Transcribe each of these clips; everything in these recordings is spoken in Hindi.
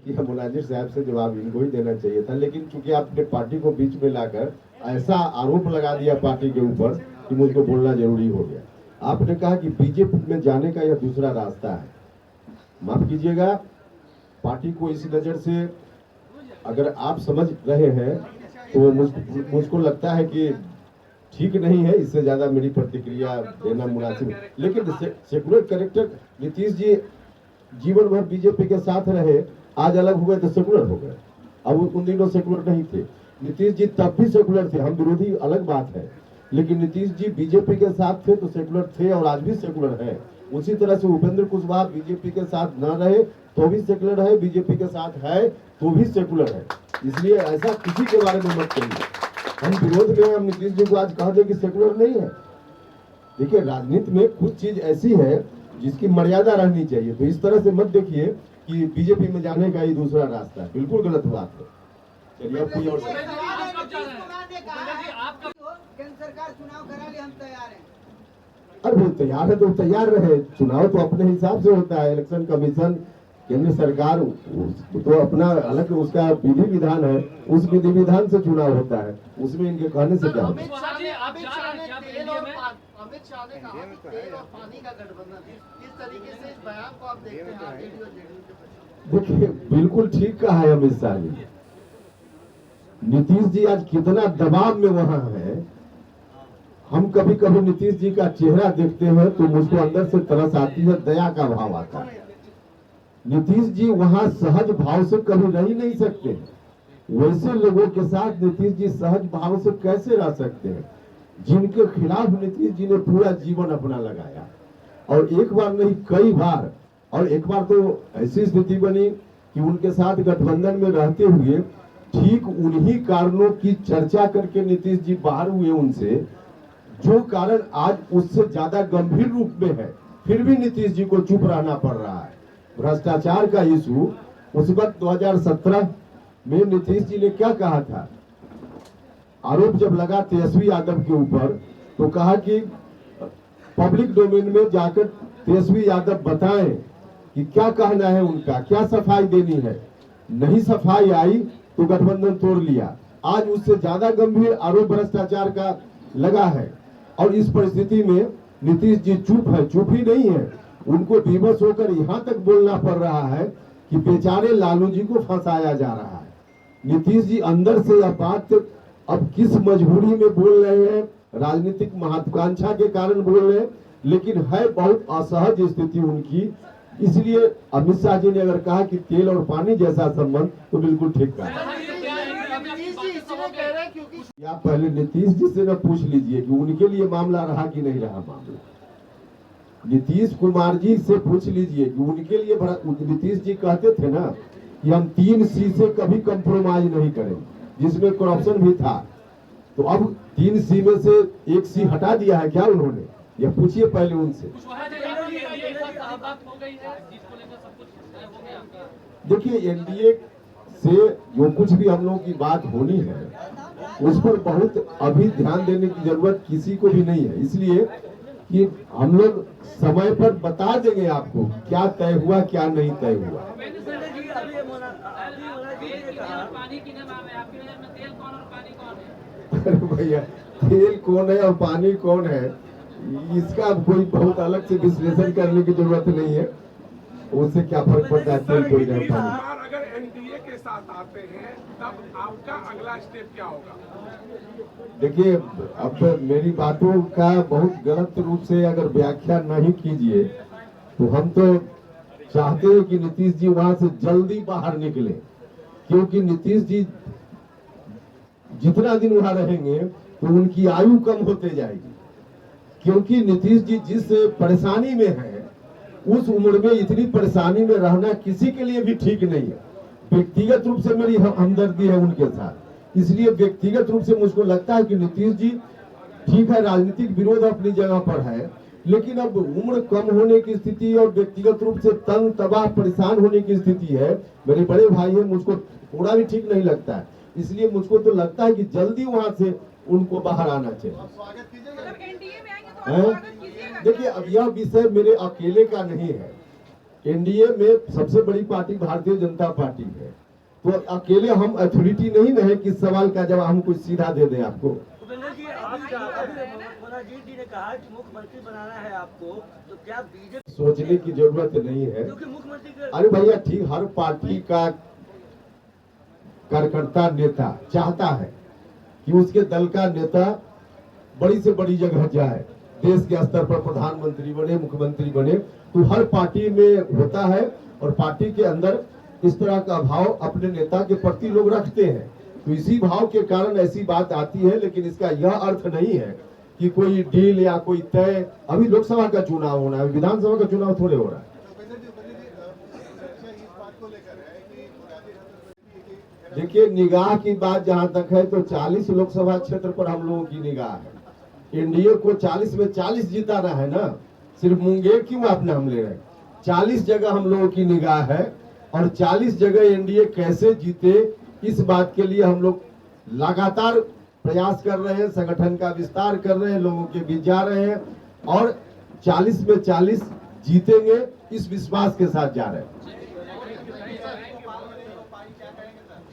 यह मुनाजिर साहब से जवाब इनको ही देना चाहिए था, लेकिन चूंकि आपने पार्टी को बीच में लाकर ऐसा आरोप लगा दिया पार्टी के ऊपर कि मुझको बोलना जरूरी हो गया। आपने कहा कि बीजेपी में जाने का यह दूसरा रास्ता है। माफ कीजिएगा, पार्टी को इस नजर से अगर आप समझ रहे हैं तो मुझको लगता है कि ठीक नहीं है। इससे ज्यादा मेरी प्रतिक्रिया देना मुनासिब, लेकिन सेकुलर कैरेक्टर नीतीश जी जीवन भर बीजेपी के साथ रहे, आज अलग हो गए तो सेकुलर हो गए। अब उन दिनों सेकुलर नहीं थे। नीतीश जी तब भी सेकुलर थे, हम विरोधी अलग बात है, लेकिन नीतीश जी बीजेपी के साथ थे तो सेकुलर थे और आज भी सेकुलर है। उसी तरह से उपेंद्र कुशवाहा बीजेपी के साथ न रहे तो भी सेकुलर है, बीजेपी के साथ है तो भी सेकुलर है। इसलिए ऐसा किसी के बारे में मत कहिए। हम विरोध में हम नीतीश जी को आज कह दे कि सेकुलर नहीं है। देखिए, राजनीति में कुछ चीज ऐसी है जिसकी मर्यादा रहनी चाहिए, तो इस तरह से मत देखिए कि बीजेपी में जाने का ही दूसरा रास्ता है। बिल्कुल गलत बात है। चलिए अब कोई और केंद्र सरकार चुनाव करा ले, हम तैयार हैं। अरे वो तैयार है तो तैयार रहे, चुनाव तो अपने हिसाब से होता है। इलेक्शन कमीशन, केंद्र सरकार तो अपना अलग उसका विधि विधान है, उस विधि विधान से चुनाव होता है, उसमें इनके कहने से क्या होता है। अमित शाह ने कहा कि तेल और पानी का गठबंधन, किस तरीके से इस बयान को आप देखते हैं आरजेडी और जेडीयू के? देखिए, बिल्कुल ठीक कहा है अमित शाह जी। नीतीश जी आज कितना दबाव में वहां है। हम कभी कभी नीतीश जी का चेहरा देखते हैं तो मुझको अंदर से तरस आती है, दया का भाव आता है। नीतीश जी वहां सहज भाव से कभी रह ही नहीं सकते। वैसे लोगों के साथ नीतीश जी सहज भाव से कैसे रह सकते हैं जिनके खिलाफ नीतीश जी ने पूरा जीवन अपना लगाया, और एक बार नहीं कई बार। और एक बार तो ऐसी स्थिति बनी कि उनके साथ गठबंधन में रहते हुए ठीक उन्हीं कारणों की चर्चा करके नीतीश जी बाहर हुए उनसे, जो कारण आज उससे ज्यादा गंभीर रूप में है, फिर भी नीतीश जी को चुप रहना पड़ रहा है। भ्रष्टाचार का इशू उस वक्त 2017 में नीतीश जी ने क्या कहा था? आरोप जब लगा तेजस्वी यादव के ऊपर तो कहा कि पब्लिक डोमेन में जाकर तेजस्वी यादव बताएं कि क्या कहना है उनका, क्या सफाई देनी है। नहीं सफाई आई तो गठबंधन तोड़ लिया। आज उससे ज्यादा गंभीर आरोप भ्रष्टाचार का लगा है, और इस परिस्थिति में नीतीश जी चुप है। चुप ही नहीं है, उनको विवश होकर यहाँ तक बोलना पड़ रहा है कि बेचारे लालू जी को फंसाया जा रहा है। नीतीश जी अंदर से यह बात अब किस मजबूरी में बोल रहे हैं, राजनीतिक महत्वाकांक्षा के कारण बोल रहे हैं, लेकिन है बहुत असहज स्थिति उनकी। इसलिए अमित शाह जी ने अगर कहा कि तेल और पानी जैसा संबंध, तो बिल्कुल ठीक कहा। या पहले नीतीश जी से न पूछ लीजिए कि उनके लिए मामला रहा कि नहीं रहा मामला। नीतीश कुमार जी से पूछ लीजिए कि उनके लिए नीतीश जी कहते थे ना कि हम 3 सी से कभी कंप्रोमाइज नहीं करेंगे, जिसमें करप्शन भी था। तो अब 3 सी में से 1 सी हटा दिया है क्या उन्होंने? ये पूछिए पहले उनसे। देखिए, एनडीए से जो कुछ भी हम लोगों की बात होनी है उस पर बहुत अभी ध्यान देने की जरूरत किसी को भी नहीं है, इसलिए कि हम लोग समय पर बता देंगे आपको क्या तय हुआ क्या नहीं तय हुआ। अरे भैया, तेल कौन है और पानी कौन है, इसका कोई बहुत अलग से विश्लेषण करने की जरूरत नहीं है। उससे क्या फर्क पड़ता है तेल कोई नहीं पानी। अगर एनडीए के साथ आते हैं तब आपका अगला स्टेप क्या होगा? देखिए, अब मेरी बातों का बहुत गलत रूप से अगर व्याख्या नहीं कीजिए तो हम तो चाहते हैं कि नीतीश जी वहां से जल्दी बाहर निकले, क्योंकि नीतीश जी जितना दिन वहां रहेंगे तो उनकी आयु कम होते जाएगी। क्योंकि नीतीश जी जिस परेशानी में है उस उम्र में इतनी परेशानी में रहना किसी के लिए भी ठीक नहीं है। व्यक्तिगत रूप से मेरी हमदर्दी है उनके साथ, इसलिए व्यक्तिगत रूप से मुझको लगता है कि नीतीश जी ठीक है, राजनीतिक विरोध अपनी जगह पर है, लेकिन अब उम्र कम होने की स्थिति और व्यक्तिगत रूप से तंग तबाह परेशान होने की स्थिति है। मेरे बड़े भाई है, मुझको थोड़ा भी ठीक नहीं लगता है, इसलिए मुझको तो लगता है कि जल्दी वहां से उनको बाहर आना चाहिए। देखिए, अब यह विषय मेरे अकेले का नहीं है, एनडीए में सबसे बड़ी पार्टी भारतीय जनता पार्टी है, तो अकेले हम अथॉरिटी नहीं रहे कि इस सवाल का जवाब हम कुछ सीधा दे दें आपको। भूपेंद्र जी, अभी मोनाजीत जी ने कहा कि मुख्यमंत्री बनाना है आपको, तो क्या बीजेपी सोचने की जरूरत नहीं है, क्योंकि मुख्यमंत्री के अरे भैया ठीक, हर पार्टी का कार्यकर्ता नेता चाहता है कि उसके दल का नेता बड़ी से बड़ी जगह जाए, देश के स्तर पर प्रधानमंत्री बने, मुख्यमंत्री बने, तो हर पार्टी में होता है और पार्टी के अंदर इस तरह का भाव अपने नेता के प्रति लोग रखते हैं, तो इसी भाव के कारण ऐसी बात आती है। लेकिन इसका यह अर्थ नहीं है कि कोई डील या कोई तय, अभी लोकसभा का चुनाव होना है, विधानसभा का चुनाव थोड़े हो रहा है। देखिए, निगाह की बात जहां तक है तो 40 लोकसभा क्षेत्र पर हम लोगों की निगाह है। एनडीए को 40 में 40 जिताना है ना, सिर्फ मुंगेर क्यों आप नाम ले रहे हैं? 40 जगह हम लोगों की निगाह है और 40 जगह एनडीए कैसे जीते, इस बात के लिए हम लोग लगातार प्रयास कर रहे हैं, संगठन का विस्तार कर रहे हैं, लोगों के बीच जा रहे हैं और 40 में 40 जीतेंगे, इस विश्वास के साथ जा रहे हैं।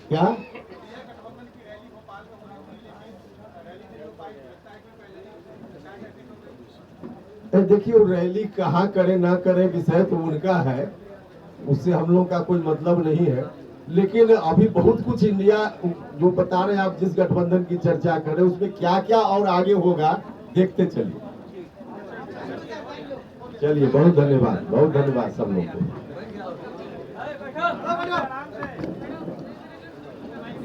क्या देखिए, रैली कहाँ करे ना करे विषय तो उनका है, उससे हम लोग का कोई मतलब नहीं है। लेकिन अभी बहुत कुछ इंडिया जो बता रहे हैं आप, जिस गठबंधन की चर्चा कर रहे हैं उसमें क्या क्या और आगे होगा देखते चलिए। बहुत धन्यवाद सब लोगों को।